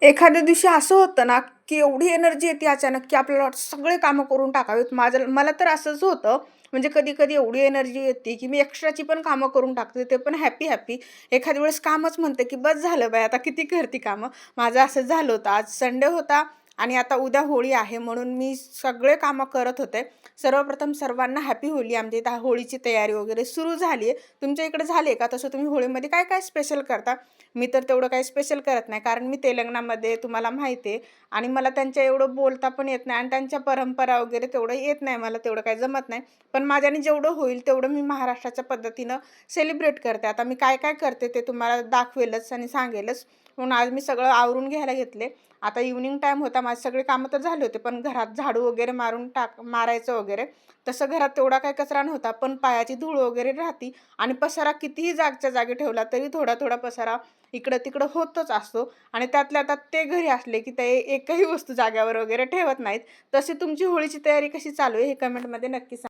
एखाद्या दिवशी असं होतं ना, की एवढी एनर्जी येते अचानक, की आपल्याला वाटतं सगळे कामं करून टाकावीत. मला तर असंच होतं. म्हणजे कधी-कधी एवढी एनर्जी येते, की मी एक्स्ट्राची पण कामं करून टाकते. ते पण हॅपी-हॅपी. एखाद्या वेळेस कामच म्हणते, की "बस झालं बाई, आता किती करती कामं." माझं असंच झालं होतं. आज संडे होता आणि आता उद्या होळी आहे, म्हणून मी सगळे कामं करत होते. सर्वप्रथम सर्वांना हॅपी होळी. आमच्या इथं होळीची तयारी वगैरे सुरू झाली आहे. तुमच्या इकडे झाली आहे का? तसं तुम्ही होळीमध्ये काय-काय स्पेशल करता? मी तर तेवढं काही स्पेशल करत नाही, कारण मी तेलंगणामध्ये तुम्हाला माहिती आहे आणि मला त्यांच्या एवढं बोलता पण येत नाही आणि त्यांच्या परंपरा वगैरे तेवढं येत नाही मला, तेवढं काही जमत नाही. पण माझ्याने जेवढं होईल तेवढं मी महाराष्ट्राच्या पद्धतीनं सेलिब्रेट करते. आता मी काय-काय करते ते तुम्हाला दाखवेलच आणि सांगेलच. म्हणून आज मी सगळं आवरून घ्यायला घेतले. आता इव्हनिंग टाईम होता, माझे सगळे कामं तर झाले होते, पण घरात झाडू वगैरे मारायचं वगैरे. तसं घरात तेवढा काही कचरा नव्हता, पण पायाची धूळ वगैरे राहती आणि पसारा कितीही जागच्या जागी ठेवला तरी थोडा-थोडा पसारा इकडं-तिकडं होतच असतो आणि त्यातल्या त्यात ते घरी असले, की ते एकही वस्तू जागेवर वगैरे ठेवत नाहीत. तशी तुमची होळीची तयारी कशी चालू आहे हे कमेंटमध्ये नक्की सांगा.